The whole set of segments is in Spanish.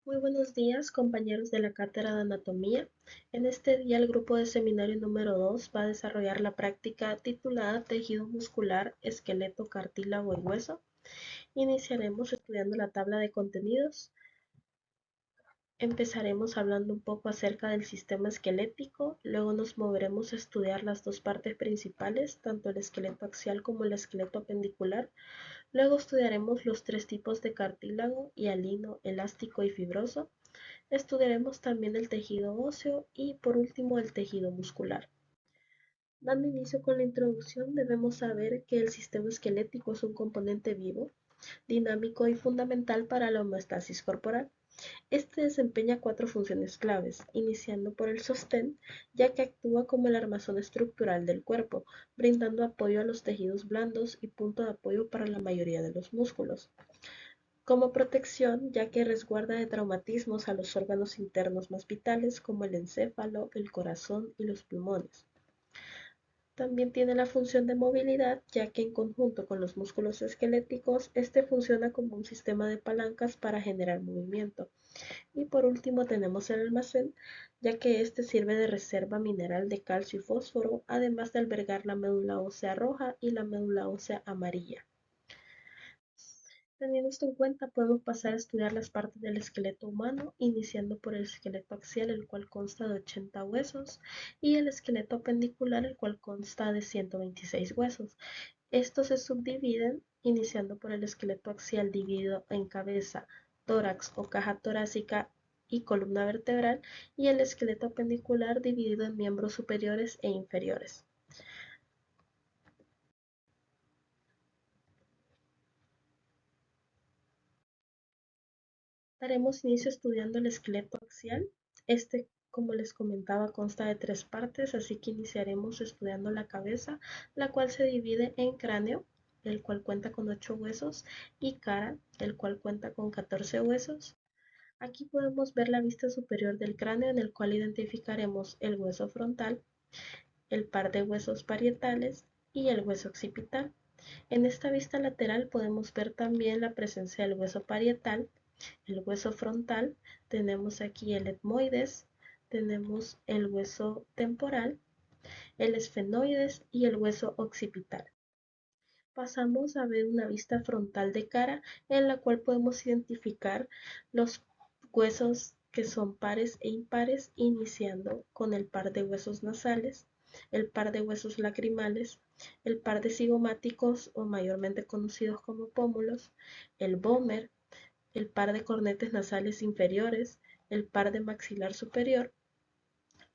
Muy buenos días, compañeros de la Cátedra de Anatomía. En este día, el grupo de seminario número 2 va a desarrollar la práctica titulada Tejido muscular, esqueleto, cartílago y hueso. Iniciaremos estudiando la tabla de contenidos. Empezaremos hablando un poco acerca del sistema esquelético, luego nos moveremos a estudiar las dos partes principales, tanto el esqueleto axial como el esqueleto apendicular. Luego estudiaremos los tres tipos de cartílago: hialino, elástico y fibroso. Estudiaremos también el tejido óseo y por último el tejido muscular. Dando inicio con la introducción, debemos saber que el sistema esquelético es un componente vivo, dinámico y fundamental para la homeostasis corporal. Este desempeña cuatro funciones claves, iniciando por el sostén, ya que actúa como el armazón estructural del cuerpo, brindando apoyo a los tejidos blandos y punto de apoyo para la mayoría de los músculos. Como protección, ya que resguarda de traumatismos a los órganos internos más vitales como el encéfalo, el corazón y los pulmones. También tiene la función de movilidad, ya que en conjunto con los músculos esqueléticos, este funciona como un sistema de palancas para generar movimiento. Y por último tenemos el almacén, ya que este sirve de reserva mineral de calcio y fósforo, además de albergar la médula ósea roja y la médula ósea amarilla. Teniendo esto en cuenta, podemos pasar a estudiar las partes del esqueleto humano, iniciando por el esqueleto axial, el cual consta de 80 huesos, y el esqueleto apendicular, el cual consta de 126 huesos. Estos se subdividen, iniciando por el esqueleto axial dividido en cabeza, tórax o caja torácica y columna vertebral, y el esqueleto apendicular dividido en miembros superiores e inferiores. Daremos inicio estudiando el esqueleto axial. Este, como les comentaba, consta de tres partes, así que iniciaremos estudiando la cabeza, la cual se divide en cráneo, el cual cuenta con 8 huesos, y cara, el cual cuenta con 14 huesos. Aquí podemos ver la vista superior del cráneo, en el cual identificaremos el hueso frontal, el par de huesos parietales y el hueso occipital. En esta vista lateral podemos ver también la presencia del hueso parietal, el hueso frontal, tenemos aquí el etmoides, tenemos el hueso temporal, el esfenoides y el hueso occipital. Pasamos a ver una vista frontal de cara, en la cual podemos identificar los huesos que son pares e impares, iniciando con el par de huesos nasales, el par de huesos lacrimales, el par de cigomáticos o mayormente conocidos como pómulos, el vómer, el par de cornetes nasales inferiores, el par de maxilar superior,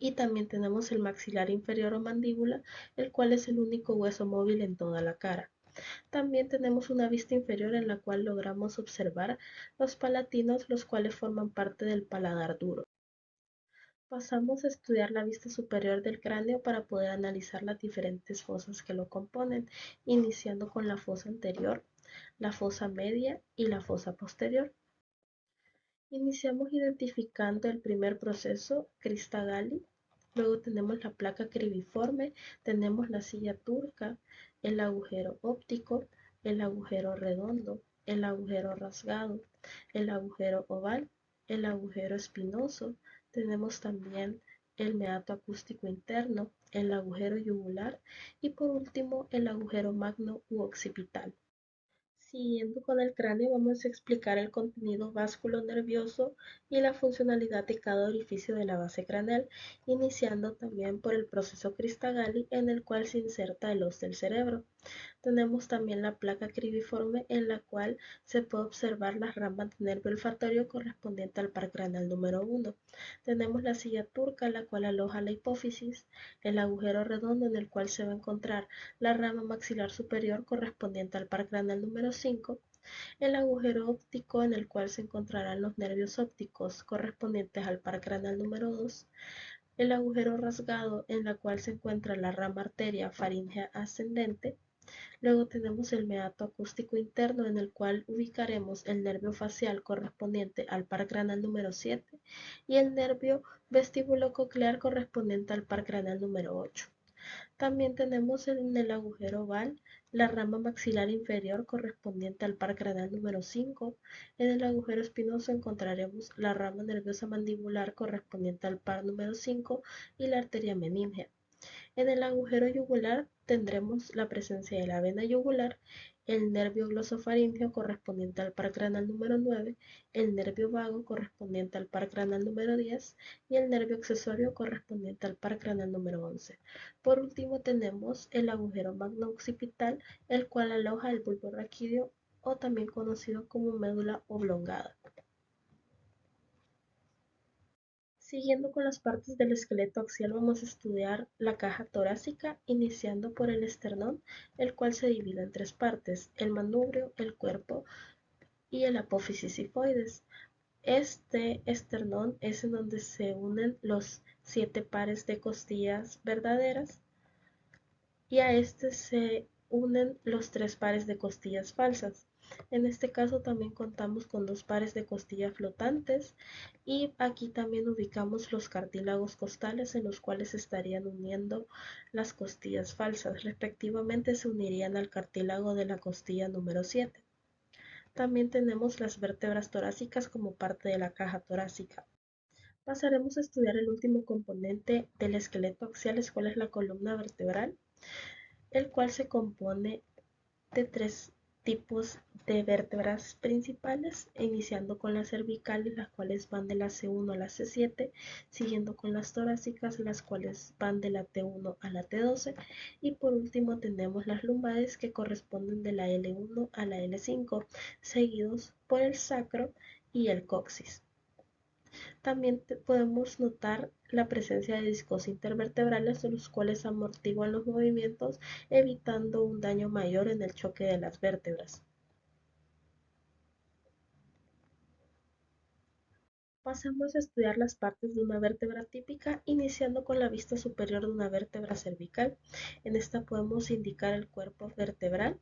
y también tenemos el maxilar inferior o mandíbula, el cual es el único hueso móvil en toda la cara. También tenemos una vista inferior en la cual logramos observar los palatinos, los cuales forman parte del paladar duro. Pasamos a estudiar la vista superior del cráneo para poder analizar las diferentes fosas que lo componen, iniciando con la fosa anterior, la fosa media y la fosa posterior. Iniciamos identificando el primer proceso, crista Galli, luego tenemos la placa cribiforme, tenemos la silla turca, el agujero óptico, el agujero redondo, el agujero rasgado, el agujero oval, el agujero espinoso, tenemos también el meato acústico interno, el agujero yugular y por último el agujero magno u occipital. Siguiendo con el cráneo, vamos a explicar el contenido vasculonervioso y la funcionalidad de cada orificio de la base craneal, iniciando también por el proceso Crista-Galli, en el cual se inserta el os del cerebro. Tenemos también la placa cribiforme, en la cual se puede observar las ramas de nervio olfatorio correspondiente al par craneal número 1. Tenemos la silla turca, la cual aloja la hipófisis, el agujero redondo, en el cual se va a encontrar la rama maxilar superior correspondiente al par craneal número 5, el agujero óptico, en el cual se encontrarán los nervios ópticos correspondientes al par craneal número 2, el agujero rasgado, en la cual se encuentra la rama arteria faríngea ascendente. Luego tenemos el meato acústico interno, en el cual ubicaremos el nervio facial correspondiente al par craneal número 7 y el nervio vestíbulo-coclear correspondiente al par craneal número 8. También tenemos en el agujero oval la rama maxilar inferior correspondiente al par craneal número 5. En el agujero espinoso encontraremos la rama nerviosa mandibular correspondiente al par número 5 y la arteria meningea. En el agujero yugular tendremos la presencia de la vena yugular, el nervio glosofaríngeo correspondiente al par craneal número 9, el nervio vago correspondiente al par craneal número 10 y el nervio accesorio correspondiente al par craneal número 11. Por último tenemos el agujero magno-occipital, el cual aloja el bulbo raquídeo o también conocido como médula oblongada. Siguiendo con las partes del esqueleto axial, vamos a estudiar la caja torácica, iniciando por el esternón, el cual se divide en tres partes: el manubrio, el cuerpo y el apófisis sifoides. Este esternón es en donde se unen los 7 pares de costillas verdaderas y a este se unen los 3 pares de costillas falsas. En este caso también contamos con 2 pares de costillas flotantes y aquí también ubicamos los cartílagos costales en los cuales se estarían uniendo las costillas falsas. Respectivamente se unirían al cartílago de la costilla número 7. También tenemos las vértebras torácicas como parte de la caja torácica. Pasaremos a estudiar el último componente del esqueleto axial, el cual es la columna vertebral, el cual se compone de 3 tipos de vértebras principales, iniciando con las cervicales, las cuales van de la C1 a la C7, siguiendo con las torácicas, las cuales van de la T1 a la T12, y por último tenemos las lumbares, que corresponden de la L1 a la L5, seguidos por el sacro y el coxis. También podemos notar la presencia de discos intervertebrales, los cuales amortiguan los movimientos, evitando un daño mayor en el choque de las vértebras. Pasamos a estudiar las partes de una vértebra típica, iniciando con la vista superior de una vértebra cervical. En esta podemos indicar el cuerpo vertebral,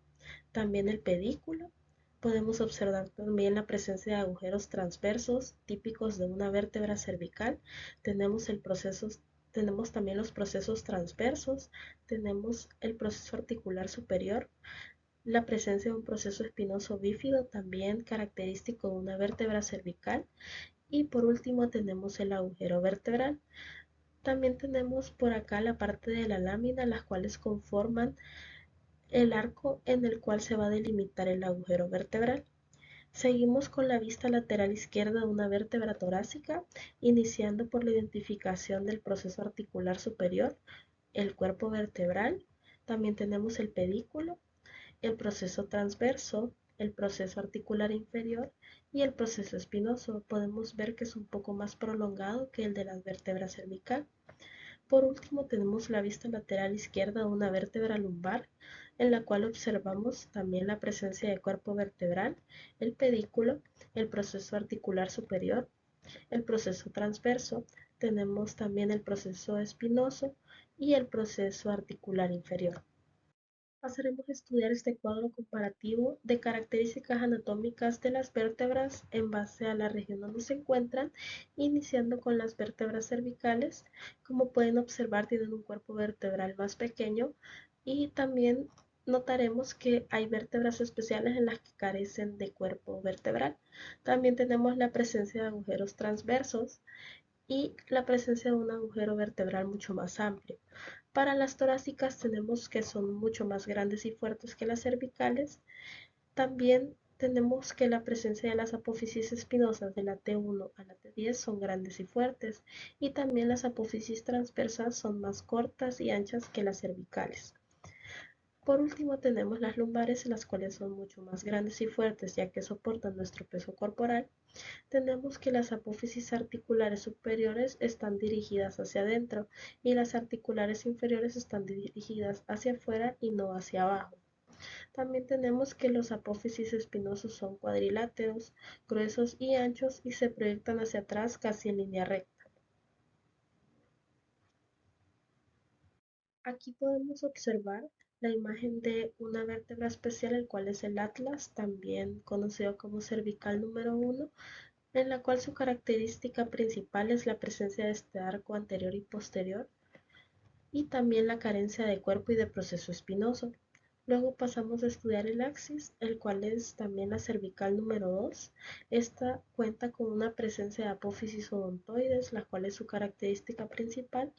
también el pedículo. Podemos observar también la presencia de agujeros transversos típicos de una vértebra cervical. Tenemos también los procesos transversos, tenemos el proceso articular superior, la presencia de un proceso espinoso bífido también característico de una vértebra cervical, y por último tenemos el agujero vertebral. También tenemos por acá la parte de la lámina, las cuales conforman el arco en el cual se va a delimitar el agujero vertebral. Seguimos con la vista lateral izquierda de una vértebra torácica, iniciando por la identificación del proceso articular superior, el cuerpo vertebral. También tenemos el pedículo, el proceso transverso, el proceso articular inferior y el proceso espinoso. Podemos ver que es un poco más prolongado que el de la vértebra cervical. Por último, tenemos la vista lateral izquierda de una vértebra lumbar, en la cual observamos también la presencia de cuerpo vertebral, el pedículo, el proceso articular superior, el proceso transverso, tenemos también el proceso espinoso y el proceso articular inferior. Pasaremos a estudiar este cuadro comparativo de características anatómicas de las vértebras en base a la región donde se encuentran, iniciando con las vértebras cervicales. Como pueden observar, tienen un cuerpo vertebral más pequeño y también notaremos que hay vértebras especiales en las que carecen de cuerpo vertebral. También tenemos la presencia de agujeros transversos y la presencia de un agujero vertebral mucho más amplio. Para las torácicas tenemos que son mucho más grandes y fuertes que las cervicales. También tenemos que la presencia de las apófisis espinosas de la T1 a la T10 son grandes y fuertes, y también las apófisis transversas son más cortas y anchas que las cervicales. Por último tenemos las lumbares, las cuales son mucho más grandes y fuertes, ya que soportan nuestro peso corporal. Tenemos que las apófisis articulares superiores están dirigidas hacia adentro y las articulares inferiores están dirigidas hacia afuera y no hacia abajo. También tenemos que los apófisis espinosos son cuadriláteros, gruesos y anchos, y se proyectan hacia atrás casi en línea recta. Aquí podemos observar la imagen de una vértebra especial, el cual es el atlas, también conocido como cervical número 1, en la cual su característica principal es la presencia de este arco anterior y posterior, y también la carencia de cuerpo y de proceso espinoso. Luego pasamos a estudiar el axis, el cual es también la cervical número 2. Esta cuenta con una presencia de apófisis odontoides, la cual es su característica principal,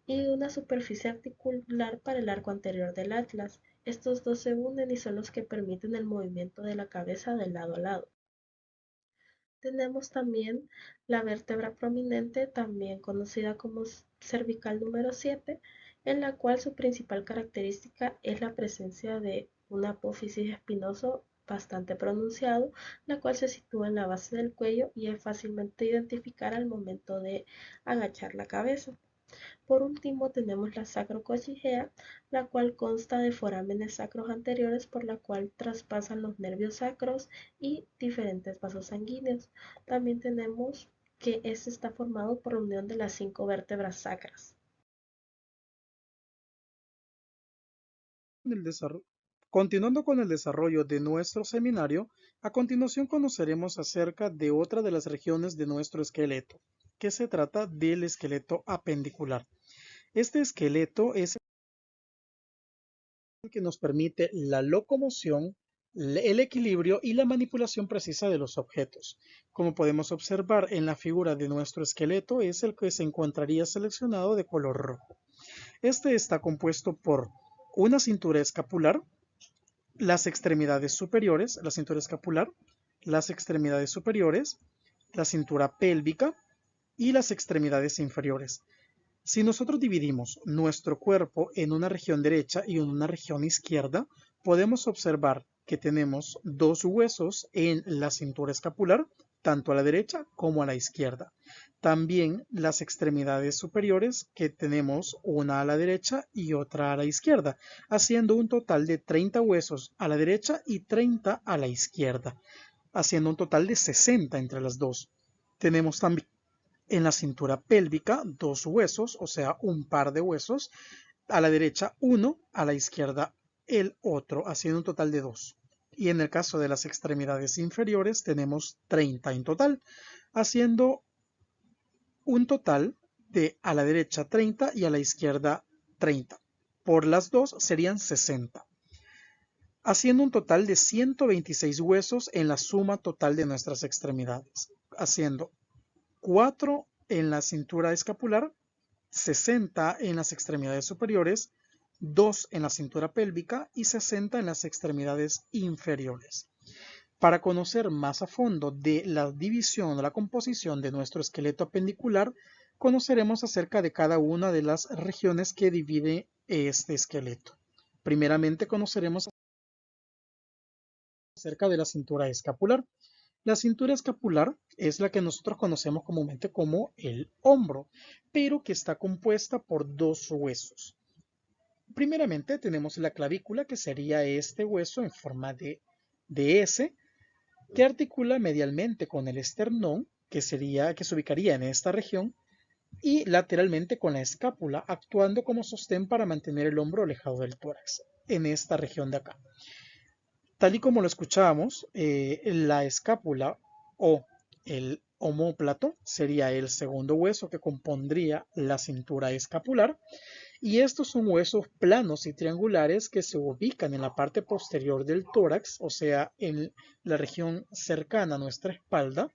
y una superficie articular para el arco anterior del atlas. Estos dos se unen y son los que permiten el movimiento de la cabeza de lado a lado. Tenemos también la vértebra prominente, también conocida como cervical número 7, en la cual su principal característica es la presencia de un apófisis espinoso bastante pronunciado, la cual se sitúa en la base del cuello y es fácilmente identificar al momento de agachar la cabeza. Por último, tenemos la sacrocochigea, la cual consta de forámenes sacros anteriores por la cual traspasan los nervios sacros y diferentes vasos sanguíneos. También tenemos que este está formado por la unión de las 5 vértebras sacras. Continuando con el desarrollo de nuestro seminario, a continuación conoceremos acerca de otra de las regiones de nuestro esqueleto, que se trata del esqueleto apendicular. Este esqueleto es el que nos permite la locomoción, el equilibrio y la manipulación precisa de los objetos. Como podemos observar en la figura de nuestro esqueleto, es el que se encontraría seleccionado de color rojo. Este está compuesto por una cintura escapular, las extremidades superiores, la cintura escapular, las extremidades superiores, la cintura pélvica y las extremidades inferiores. Si nosotros dividimos nuestro cuerpo en una región derecha y en una región izquierda, podemos observar que tenemos dos huesos en la cintura escapular, tanto a la derecha como a la izquierda. También las extremidades superiores, que tenemos una a la derecha y otra a la izquierda, haciendo un total de 30 huesos a la derecha y 30 a la izquierda, haciendo un total de 60 entre las dos. Tenemos también en la cintura pélvica dos huesos, o sea, un par de huesos, a la derecha uno, a la izquierda el otro, haciendo un total de 2. Y en el caso de las extremidades inferiores tenemos 30 en total, haciendo un total de a la derecha 30 y a la izquierda 30. Por las dos serían 60, haciendo un total de 126 huesos en la suma total de nuestras extremidades, haciendo 4 en la cintura escapular, 60 en las extremidades superiores, 2 en la cintura pélvica y 60 en las extremidades inferiores. Para conocer más a fondo de la división o la composición de nuestro esqueleto apendicular, conoceremos acerca de cada una de las regiones que divide este esqueleto. Primeramente conoceremos acerca de la cintura escapular. La cintura escapular es la que nosotros conocemos comúnmente como el hombro, pero que está compuesta por dos huesos. Primeramente tenemos la clavícula, que sería este hueso en forma de S, que articula medialmente con el esternón, que se ubicaría en esta región, y lateralmente con la escápula, actuando como sostén para mantener el hombro alejado del tórax, en esta región de acá. Tal y como lo escuchábamos, la escápula o el omóplato sería el segundo hueso que compondría la cintura escapular, y estos son huesos planos y triangulares que se ubican en la parte posterior del tórax, o sea, en la región cercana a nuestra espalda,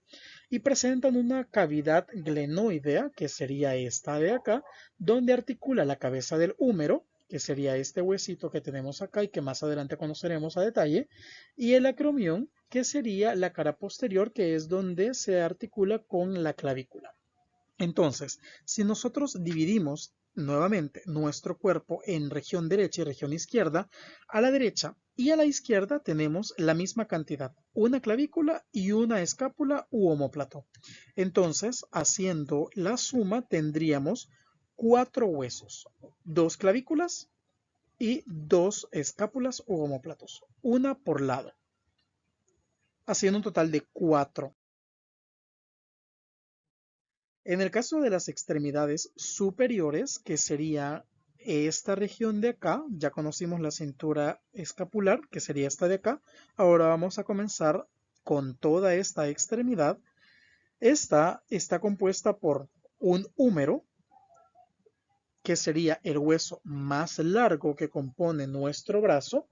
y presentan una cavidad glenoidea, que sería esta de acá, donde articula la cabeza del húmero, que sería este huesito que tenemos acá y que más adelante conoceremos a detalle, y el acromión, que sería la cara posterior, que es donde se articula con la clavícula. Entonces, si nosotros dividimos nuevamente nuestro cuerpo en región derecha y región izquierda, a la derecha y a la izquierda tenemos la misma cantidad, una clavícula y una escápula u omóplato. Entonces, haciendo la suma, tendríamos 4 huesos, 2 clavículas y 2 escápulas u omóplatos, una por lado, haciendo un total de 4. En el caso de las extremidades superiores, que sería esta región de acá, ya conocimos la cintura escapular, que sería esta de acá. Ahora vamos a comenzar con toda esta extremidad. Esta está compuesta por un húmero, que sería el hueso más largo que compone nuestro brazo,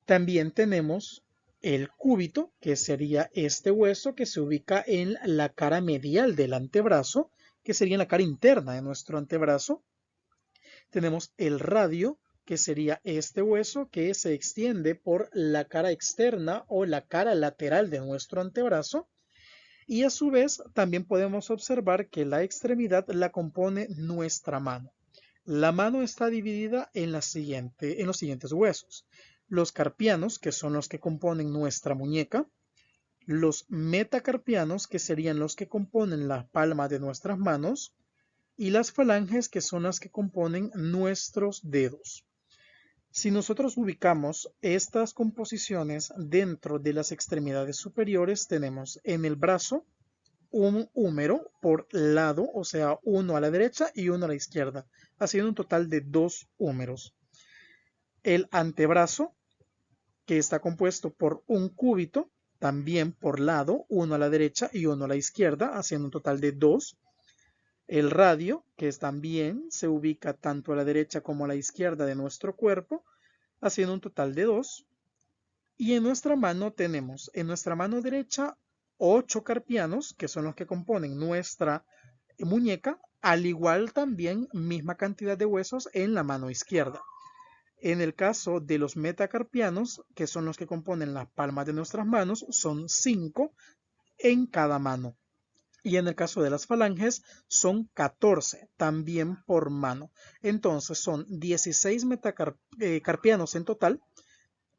También tenemos el cúbito, que sería este hueso que se ubica en la cara medial del antebrazo, que sería en la cara interna de nuestro antebrazo. Tenemos el radio, que sería este hueso que se extiende por la cara externa o la cara lateral de nuestro antebrazo. Y a su vez también podemos observar que la extremidad la compone nuestra mano. La mano está dividida en los siguientes huesos. Los carpianos, que son los que componen nuestra muñeca. Los metacarpianos, que serían los que componen la palma de nuestras manos. Y las falanges, que son las que componen nuestros dedos. Si nosotros ubicamos estas composiciones dentro de las extremidades superiores, tenemos en el brazo un húmero por lado, o sea, uno a la derecha y uno a la izquierda, haciendo un total de 2 húmeros. El antebrazo, que está compuesto por un cúbito, también por lado, uno a la derecha y uno a la izquierda, haciendo un total de 2. El radio, que también se ubica tanto a la derecha como a la izquierda de nuestro cuerpo, haciendo un total de 2. Y en nuestra mano tenemos, en nuestra mano derecha, 8 carpianos, que son los que componen nuestra muñeca, al igual también misma cantidad de huesos en la mano izquierda. En el caso de los metacarpianos, que son los que componen las palmas de nuestras manos, son 5 en cada mano. Y en el caso de las falanges son 14, también por mano. Entonces son 16 metacarpianos en total,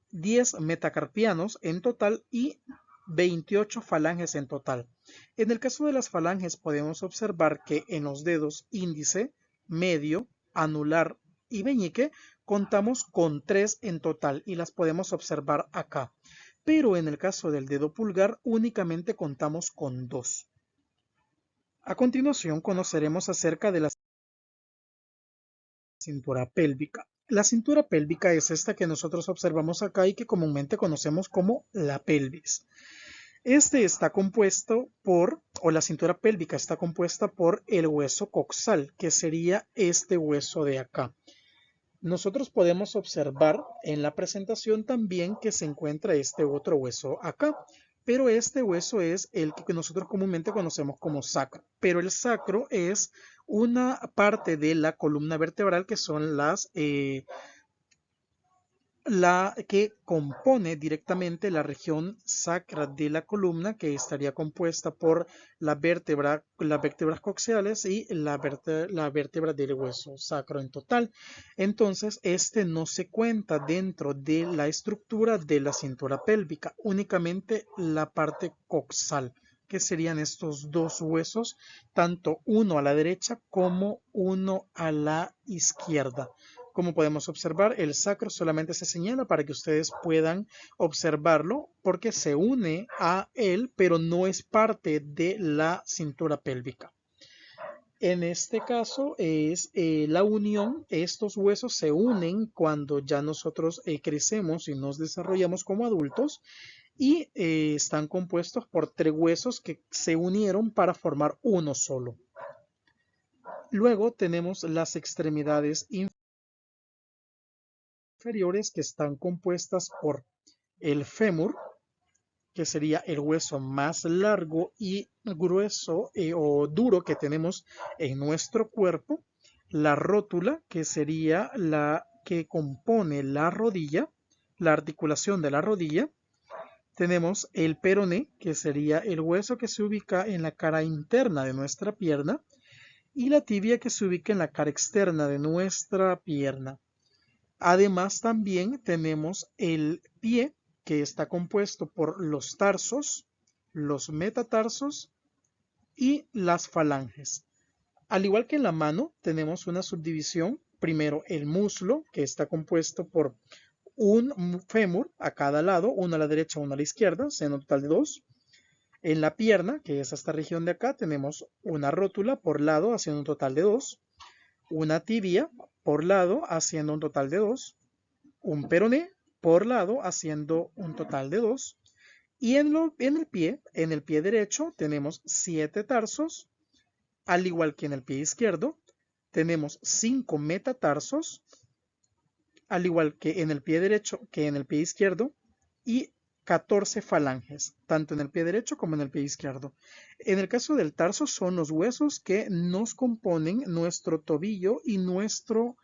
10 metacarpianos en total y 28 falanges en total. En el caso de las falanges podemos observar que en los dedos índice, medio, anular y meñique contamos con 3 en total y las podemos observar acá. Pero en el caso del dedo pulgar únicamente contamos con 2. A continuación conoceremos acerca de la cintura pélvica. La cintura pélvica es esta que nosotros observamos acá y que comúnmente conocemos como la pelvis. Está compuesto la cintura pélvica está compuesta por el hueso coxal, que sería este hueso de acá. Nosotros podemos observar en la presentación también que se encuentra este otro hueso acá, pero este hueso es el que nosotros comúnmente conocemos como sacro, pero el sacro es una parte de la columna vertebral que son la que compone directamente la región sacra de la columna, que estaría compuesta por las vértebras coxiales y la vértebra del hueso sacro en total. Entonces, no se cuenta dentro de la estructura de la cintura pélvica, únicamente la parte coxal, que serían estos 2 huesos, tanto uno a la derecha como uno a la izquierda. Como podemos observar, el sacro solamente se señala para que ustedes puedan observarlo porque se une a él, pero no es parte de la cintura pélvica. En este caso es la unión, estos huesos se unen cuando ya nosotros crecemos y nos desarrollamos como adultos y están compuestos por 3 huesos que se unieron para formar uno solo. Luego tenemos las extremidades inferiores, que están compuestas por el fémur, que sería el hueso más largo y grueso o duro que tenemos en nuestro cuerpo, la rótula, que sería la que compone la rodilla, la articulación de la rodilla. Tenemos el peroné, que sería el hueso que se ubica en la cara interna de nuestra pierna, y la tibia, que se ubica en la cara externa de nuestra pierna. Además, también tenemos el pie, que está compuesto por los tarsos, los metatarsos y las falanges. Al igual que en la mano, tenemos una subdivisión. Primero, el muslo, que está compuesto por un fémur a cada lado, uno a la derecha, uno a la izquierda, siendo un total de 2. En la pierna, que es esta región de acá, tenemos una rótula por lado, haciendo un total de 2. Una tibia por lado, haciendo un total de 2. Un peroné por lado, haciendo un total de 2. Y en el pie derecho tenemos 7 tarsos, al igual que en el pie izquierdo. Tenemos 5 metatarsos al igual que en el pie derecho que en el pie izquierdo, y 14 falanges, tanto en el pie derecho como en el pie izquierdo. En el caso del tarso son los huesos que nos componen nuestro tobillo y nuestro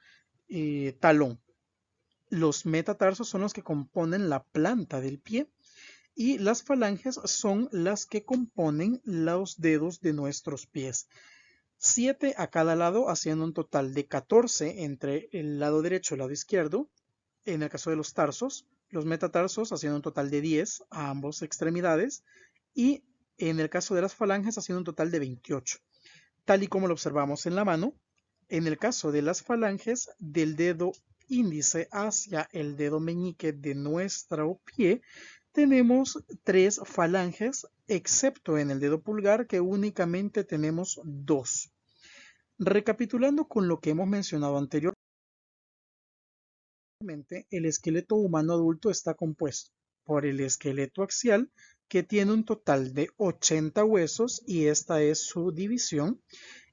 talón. Los metatarsos son los que componen la planta del pie y las falanges son las que componen los dedos de nuestros pies. 7 a cada lado, haciendo un total de 14 entre el lado derecho y el lado izquierdo. En el caso de los tarsos, los metatarsos haciendo un total de 10 a ambas extremidades, y en el caso de las falanges haciendo un total de 28. Tal y como lo observamos en la mano, en el caso de las falanges, del dedo índice hacia el dedo meñique de nuestro pie, tenemos 3 falanges, excepto en el dedo pulgar, que únicamente tenemos 2. Recapitulando con lo que hemos mencionado anteriormente, el esqueleto humano adulto está compuesto por el esqueleto axial, que tiene un total de 80 huesos, y esta es su división,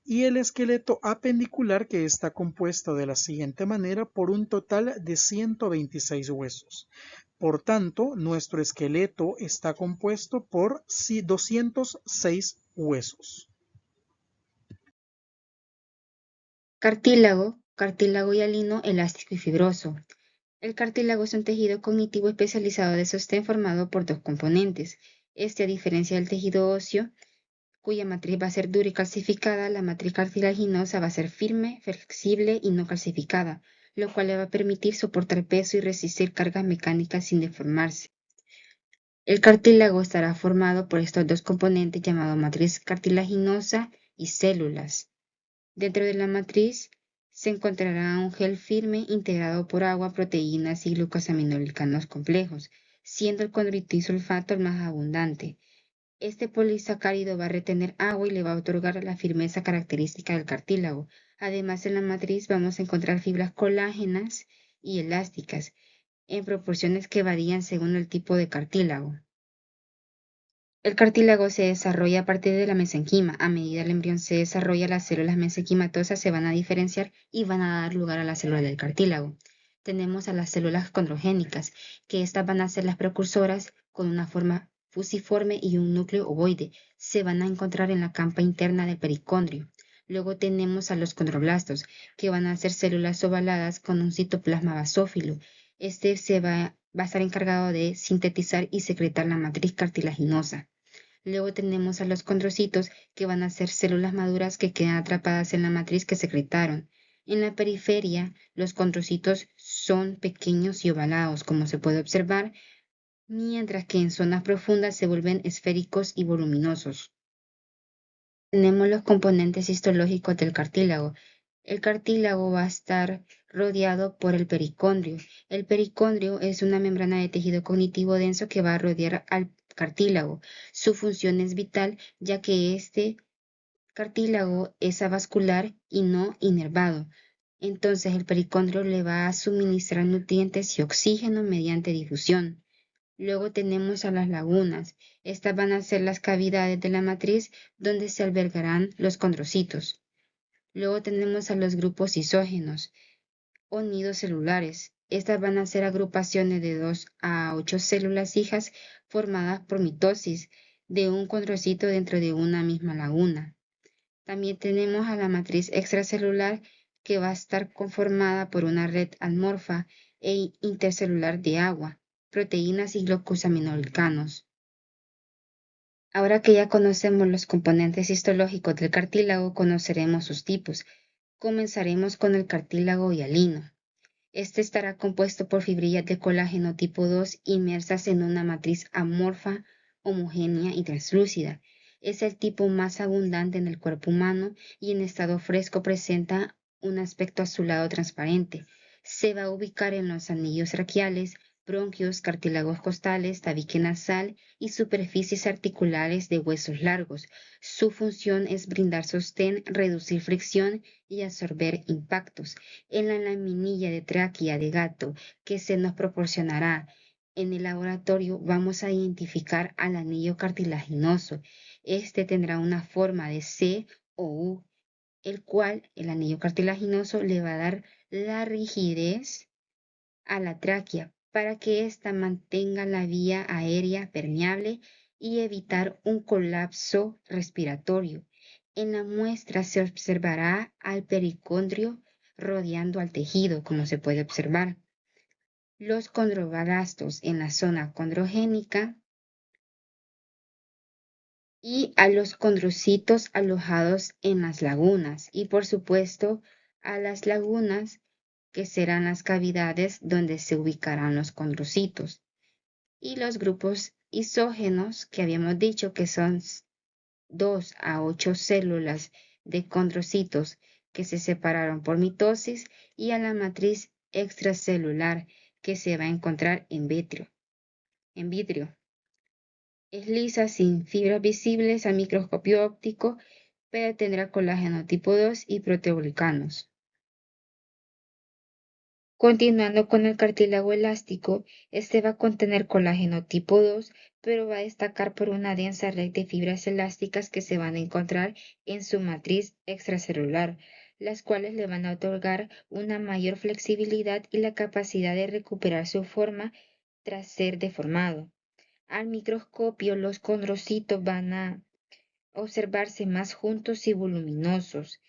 y el esqueleto apendicular, que está compuesto de la siguiente manera por un total de 126 huesos. Por tanto, nuestro esqueleto está compuesto por 206 huesos. Cartílago hialino, elástico y fibroso. El cartílago es un tejido cognitivo especializado de sostén formado por dos componentes. A diferencia del tejido óseo, cuya matriz va a ser dura y calcificada, la matriz cartilaginosa va a ser firme, flexible y no calcificada, lo cual le va a permitir soportar peso y resistir cargas mecánicas sin deformarse. El cartílago estará formado por estos dos componentes llamados matriz cartilaginosa y células. Dentro de la matriz se encontrará un gel firme integrado por agua, proteínas y glucosaminoglicanos complejos, siendo el condroitinsulfato el más abundante. Este polisacárido va a retener agua y le va a otorgar la firmeza característica del cartílago. Además, en la matriz vamos a encontrar fibras colágenas y elásticas, en proporciones que varían según el tipo de cartílago. El cartílago se desarrolla a partir de la mesenquima. A medida que el embrión se desarrolla, las células mesenquimatosas se van a diferenciar y van a dar lugar a las células del cartílago. Tenemos a las células condrogénicas, que estas van a ser las precursoras con una forma fusiforme y un núcleo ovoide. Se van a encontrar en la capa interna del pericondrio. Luego tenemos a los condroblastos, que van a ser células ovaladas con un citoplasma basófilo. Este va a estar encargado de sintetizar y secretar la matriz cartilaginosa. Luego tenemos a los condrocitos, que van a ser células maduras que quedan atrapadas en la matriz que secretaron. En la periferia, los condrocitos son pequeños y ovalados, como se puede observar, mientras que en zonas profundas se vuelven esféricos y voluminosos. Tenemos los componentes histológicos del cartílago. El cartílago va a estar rodeado por el pericondrio. El pericondrio es una membrana de tejido cognitivo denso que va a rodear al cartílago. Su función es vital, ya que este cartílago es avascular y no inervado. Entonces el pericondrio le va a suministrar nutrientes y oxígeno mediante difusión. Luego tenemos a las lagunas. Estas van a ser las cavidades de la matriz donde se albergarán los condrocitos. Luego tenemos a los grupos isógenos o nidos celulares. Estas van a ser agrupaciones de 2 a 8 células hijas formadas por mitosis de un condrocito dentro de una misma laguna. También tenemos a la matriz extracelular, que va a estar conformada por una red amorfa e intercelular de agua, proteínas y glucosaminoglicanos. Ahora que ya conocemos los componentes histológicos del cartílago, conoceremos sus tipos. Comenzaremos con el cartílago hialino. Este estará compuesto por fibrillas de colágeno tipo 2 inmersas en una matriz amorfa, homogénea y translúcida. Es el tipo más abundante en el cuerpo humano y en estado fresco presenta un aspecto azulado transparente. Se va a ubicar en los anillos braquiales, bronquios, cartílagos costales, tabique nasal y superficies articulares de huesos largos. Su función es brindar sostén, reducir fricción y absorber impactos. En la laminilla de tráquea de gato que se nos proporcionará en el laboratorio, vamos a identificar al anillo cartilaginoso. Este tendrá una forma de C o U, el cual el anillo cartilaginoso le va a dar la rigidez a la tráquea para que ésta mantenga la vía aérea permeable y evitar un colapso respiratorio. En la muestra se observará al pericondrio rodeando al tejido, como se puede observar. Los condroblastos en la zona condrogénica y a los condrocitos alojados en las lagunas y por supuesto a las lagunas que serán las cavidades donde se ubicarán los condrocitos y los grupos isógenos que habíamos dicho que son 2 a 8 células de condrocitos que se separaron por mitosis y a la matriz extracelular que se va a encontrar en vitrio. Es lisa sin fibras visibles a microscopio óptico, pero tendrá colágeno tipo 2 y proteoglicanos. Continuando con el cartílago elástico, este va a contener colágeno tipo 2, pero va a destacar por una densa red de fibras elásticas que se van a encontrar en su matriz extracelular, las cuales le van a otorgar una mayor flexibilidad y la capacidad de recuperar su forma tras ser deformado. Al microscopio, los condrocitos van a observarse más juntos y voluminosos.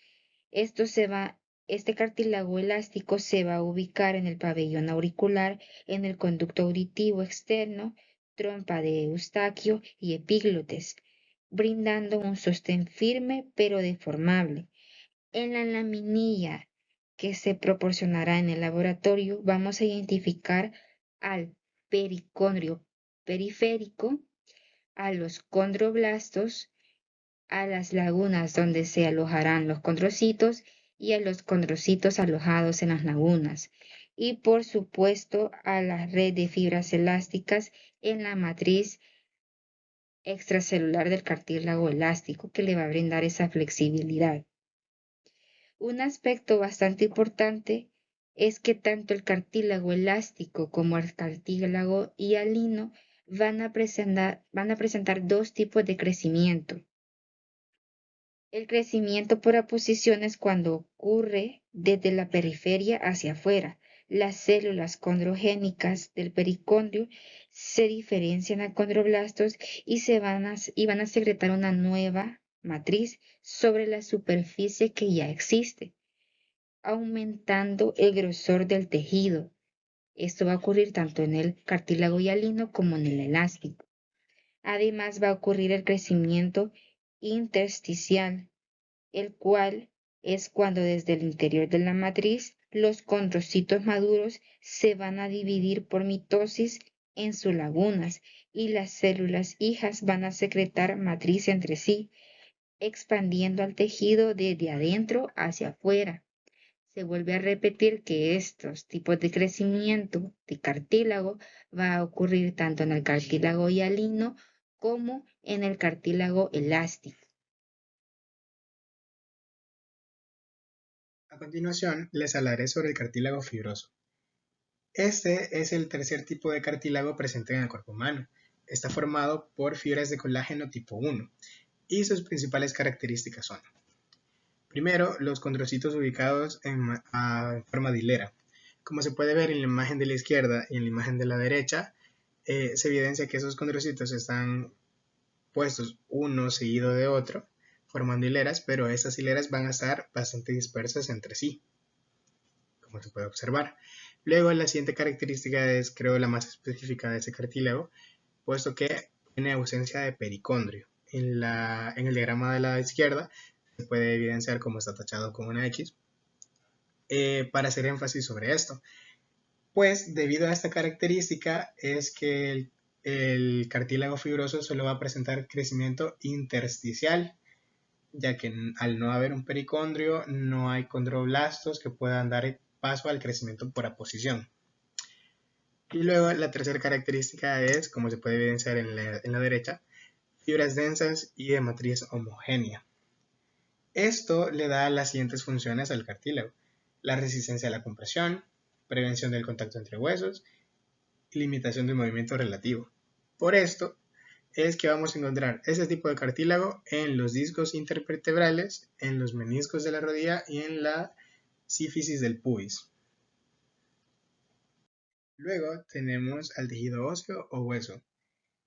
Este cartílago elástico se va a ubicar en el pabellón auricular, en el conducto auditivo externo, trompa de Eustaquio y epíglotes, brindando un sostén firme pero deformable. En la laminilla que se proporcionará en el laboratorio, vamos a identificar al pericondrio periférico, a los condroblastos, a las lagunas donde se alojarán los condrocitos y a los condrocitos alojados en las lagunas. Y por supuesto a la red de fibras elásticas en la matriz extracelular del cartílago elástico que le va a brindar esa flexibilidad. Un aspecto bastante importante es que tanto el cartílago elástico como el cartílago hialino van a presentar dos tipos de crecimiento. El crecimiento por aposición es cuando ocurre desde la periferia hacia afuera. Las células condrogénicas del pericondrio se diferencian a condroblastos y van a secretar una nueva matriz sobre la superficie que ya existe, aumentando el grosor del tejido. Esto va a ocurrir tanto en el cartílago hialino como en el elástico. Además va a ocurrir el crecimiento intersticial, el cual es cuando desde el interior de la matriz los condrocitos maduros se van a dividir por mitosis en sus lagunas y las células hijas van a secretar matriz entre sí, expandiendo al tejido desde adentro hacia afuera. Se vuelve a repetir que estos tipos de crecimiento de cartílago va a ocurrir tanto en el cartílago hialino como en el cartílago elástico. A continuación, les hablaré sobre el cartílago fibroso. Este es el tercer tipo de cartílago presente en el cuerpo humano. Está formado por fibras de colágeno tipo 1 y sus principales características son: primero, los condrocitos ubicados en forma de hilera. Como se puede ver en la imagen de la izquierda y en la imagen de la derecha, se evidencia que esos condrocitos están puestos uno seguido de otro, formando hileras, pero estas hileras van a estar bastante dispersas entre sí, como se puede observar. Luego, la siguiente característica es, creo, la más específica de ese cartílago, puesto que tiene ausencia de pericondrio. En el diagrama de la izquierda se puede evidenciar cómo está tachado con una X. Para hacer énfasis sobre esto, pues debido a esta característica es que el cartílago fibroso solo va a presentar crecimiento intersticial, ya que al no haber un pericondrio no hay condroblastos que puedan dar paso al crecimiento por aposición. Y luego la tercera característica es, como se puede evidenciar en la derecha, fibras densas y de matriz homogénea. Esto le da las siguientes funciones al cartílago: la resistencia a la compresión, prevención del contacto entre huesos y limitación del movimiento relativo. Por esto es que vamos a encontrar este tipo de cartílago en los discos intervertebrales, en los meniscos de la rodilla y en la sífisis del pubis. Luego tenemos al tejido óseo o hueso.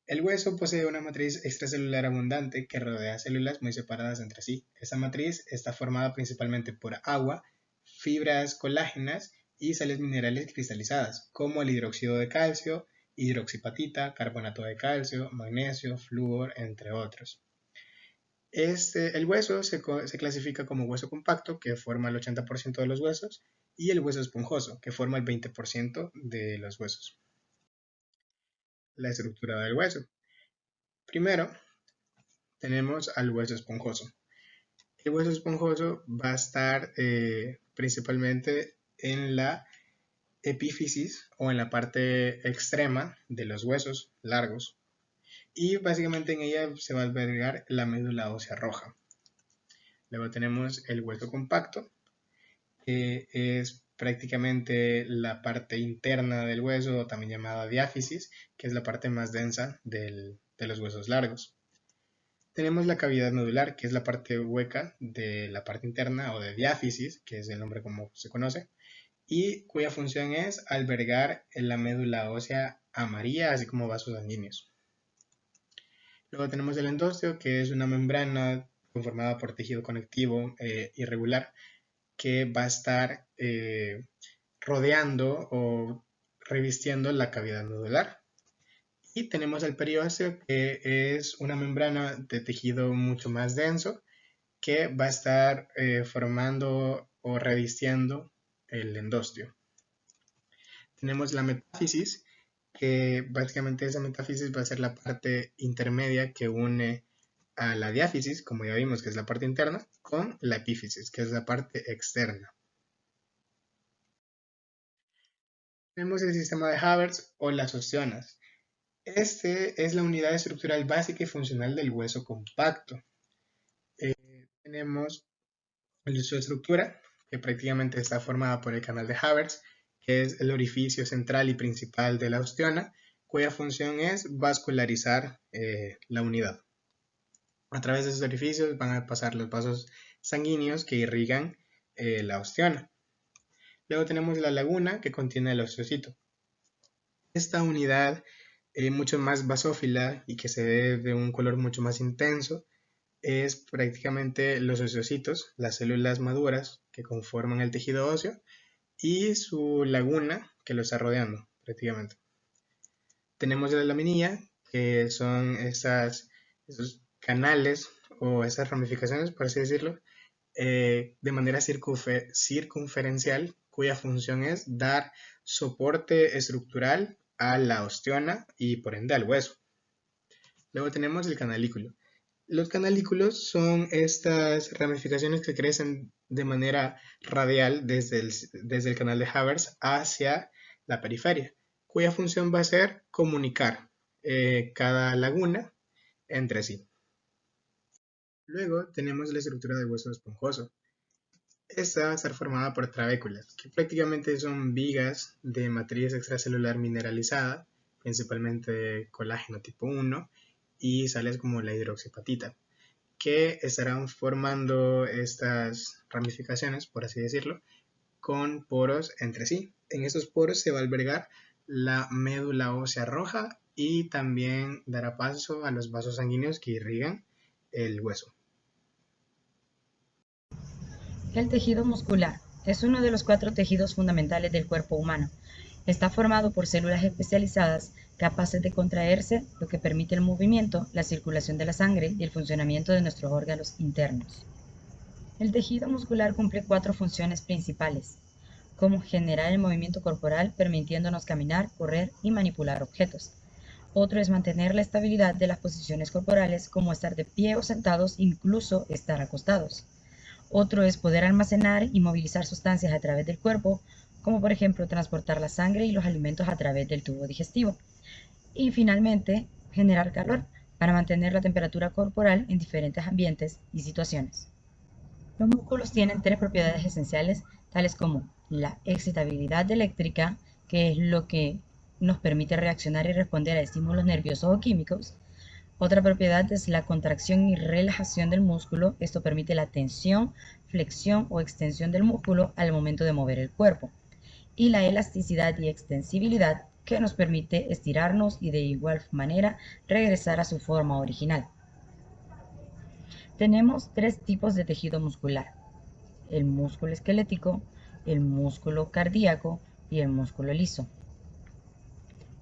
El hueso posee una matriz extracelular abundante que rodea células muy separadas entre sí. Esta matriz está formada principalmente por agua, fibras colágenas y sales minerales cristalizadas, como el hidróxido de calcio, hidroxipatita, carbonato de calcio, magnesio, flúor, entre otros. El hueso se clasifica como hueso compacto, que forma el 80% de los huesos, y el hueso esponjoso, que forma el 20% de los huesos. La estructura del hueso. Primero, tenemos al hueso esponjoso. El hueso esponjoso va a estar principalmente en la epífisis o en la parte extrema de los huesos largos, y básicamente en ella se va a albergar la médula ósea roja. Luego tenemos el hueso compacto, que es prácticamente la parte interna del hueso, también llamada diáfisis, que es la parte más densa de los huesos largos. Tenemos la cavidad medular, que es la parte hueca de la parte interna o de diáfisis, que es el nombre como se conoce, y cuya función es albergar la médula ósea amarilla, así como vasos sanguíneos. Luego tenemos el endosteo, que es una membrana conformada por tejido conectivo irregular, que va a estar rodeando o revistiendo la cavidad medular. Y tenemos el periósteo, que es una membrana de tejido mucho más denso, que va a estar formando o revistiendo el endosteo. Tenemos la metáfisis, que básicamente esa metáfisis va a ser la parte intermedia que une a la diáfisis, como ya vimos que es la parte interna, con la epífisis, que es la parte externa. Tenemos el sistema de Havertz o las osteonas. Este es la unidad estructural básica y funcional del hueso compacto. Tenemos su estructura, que prácticamente está formada por el canal de Havertz, que es el orificio central y principal de la osteona, cuya función es vascularizar la unidad. A través de esos orificios van a pasar los vasos sanguíneos que irrigan la osteona. Luego tenemos la laguna, que contiene el osteocito. Esta unidad mucho más basófila y que se ve de un color mucho más intenso es prácticamente los osteocitos, las células maduras que conforman el tejido óseo, y su laguna que lo está rodeando prácticamente. Tenemos la laminilla, que son esos canales o esas ramificaciones, por así decirlo, de manera circunferencial, cuya función es dar soporte estructural a la osteona y por ende al hueso. Luego tenemos el canalículo. Los canalículos son estas ramificaciones que crecen de manera radial desde el canal de Havertz hacia la periferia, cuya función va a ser comunicar cada laguna entre sí. Luego tenemos la estructura del hueso esponjoso. Esta va a estar formada por trabéculas, que prácticamente son vigas de matriz extracelular mineralizada, principalmente colágeno tipo 1, y sales como la hidroxipatita, que estarán formando estas ramificaciones, por así decirlo, con poros entre sí. En estos poros se va a albergar la médula ósea roja y también dará paso a los vasos sanguíneos que irrigan el hueso. El tejido muscular es uno de los 4 tejidos fundamentales del cuerpo humano. Está formado por células especializadas capaces de contraerse, lo que permite el movimiento, la circulación de la sangre y el funcionamiento de nuestros órganos internos. El tejido muscular cumple 4 funciones principales, como generar el movimiento corporal permitiéndonos caminar, correr y manipular objetos. Otro es mantener la estabilidad de las posiciones corporales, como estar de pie o sentados, incluso estar acostados. Otro es poder almacenar y movilizar sustancias a través del cuerpo, como por ejemplo transportar la sangre y los alimentos a través del tubo digestivo. Y finalmente, generar calor para mantener la temperatura corporal en diferentes ambientes y situaciones. Los músculos tienen 3 propiedades esenciales, tales como la excitabilidad eléctrica, que es lo que nos permite reaccionar y responder a estímulos nerviosos o químicos. Otra propiedad es la contracción y relajación del músculo. Esto permite la tensión, flexión o extensión del músculo al momento de mover el cuerpo. Y la elasticidad y extensibilidad, que nos permite estirarnos y de igual manera regresar a su forma original. Tenemos tres tipos de tejido muscular: el músculo esquelético, el músculo cardíaco y el músculo liso.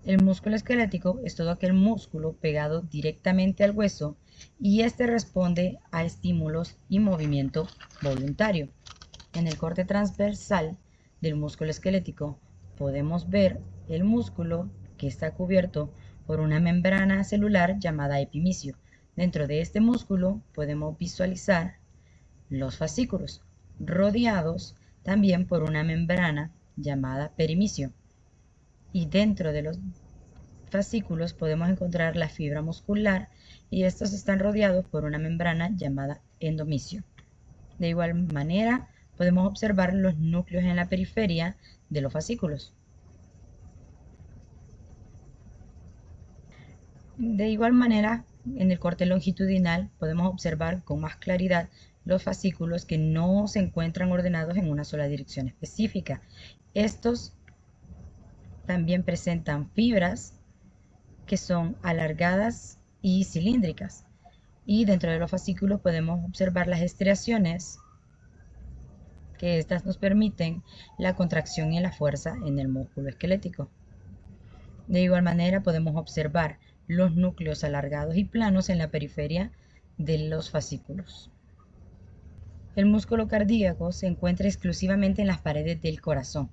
El músculo esquelético es todo aquel músculo pegado directamente al hueso y este responde a estímulos y movimiento voluntario. En el corte transversal del músculo esquelético podemos ver el músculo que está cubierto por una membrana celular llamada epimicio. Dentro de este músculo podemos visualizar los fascículos, rodeados también por una membrana llamada perimicio. Y dentro de los fascículos podemos encontrar la fibra muscular y estos están rodeados por una membrana llamada endomisio. De igual manera, podemos observar los núcleos en la periferia de los fascículos. De igual manera, en el corte longitudinal podemos observar con más claridad los fascículos que no se encuentran ordenados en una sola dirección específica. Estos también presentan fibras que son alargadas y cilíndricas. Y dentro de los fascículos podemos observar las estriaciones, que estas nos permiten la contracción y la fuerza en el músculo esquelético. De igual manera podemos observar los núcleos alargados y planos en la periferia de los fascículos. El músculo cardíaco se encuentra exclusivamente en las paredes del corazón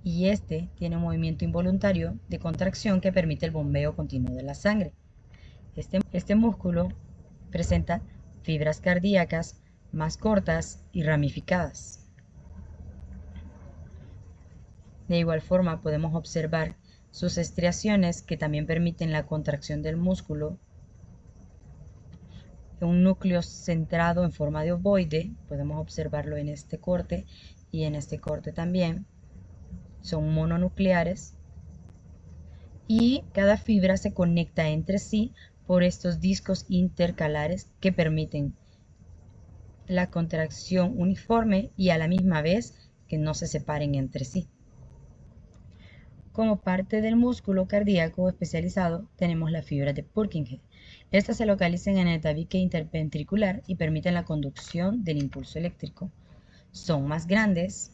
y este tiene un movimiento involuntario de contracción que permite el bombeo continuo de la sangre. Este músculo presenta fibras cardíacas más cortas y ramificadas. De igual forma podemos observar sus estriaciones que también permiten la contracción del músculo. Un núcleo centrado en forma de ovoide, podemos observarlo en este corte y en este corte también. Son mononucleares y cada fibra se conecta entre sí por estos discos intercalares que permiten la contracción uniforme y a la misma vez que no se separen entre sí. Como parte del músculo cardíaco especializado tenemos las fibras de Purkinje. Estas se localizan en el tabique interventricular y permiten la conducción del impulso eléctrico. Son más grandes,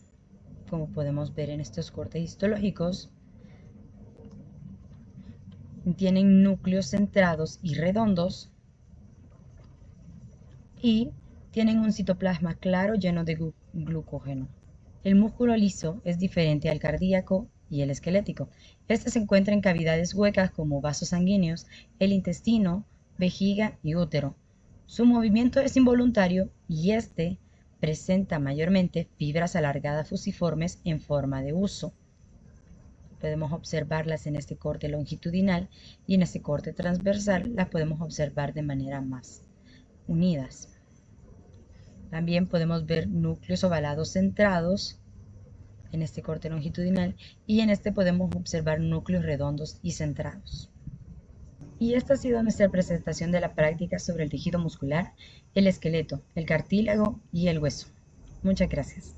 como podemos ver en estos cortes histológicos. Tienen núcleos centrados y redondos y tienen un citoplasma claro lleno de glucógeno. El músculo liso es diferente al cardíaco y el esquelético. Este se encuentra en cavidades huecas como vasos sanguíneos, el intestino, vejiga y útero. Su movimiento es involuntario y este presenta mayormente fibras alargadas fusiformes en forma de huso. Podemos observarlas en este corte longitudinal y en este corte transversal las podemos observar de manera más unidas. También podemos ver núcleos ovalados centrados en este corte longitudinal y en este podemos observar núcleos redondos y centrados. Y esta ha sido nuestra presentación de la práctica sobre el tejido muscular, el esqueleto, el cartílago y el hueso. Muchas gracias.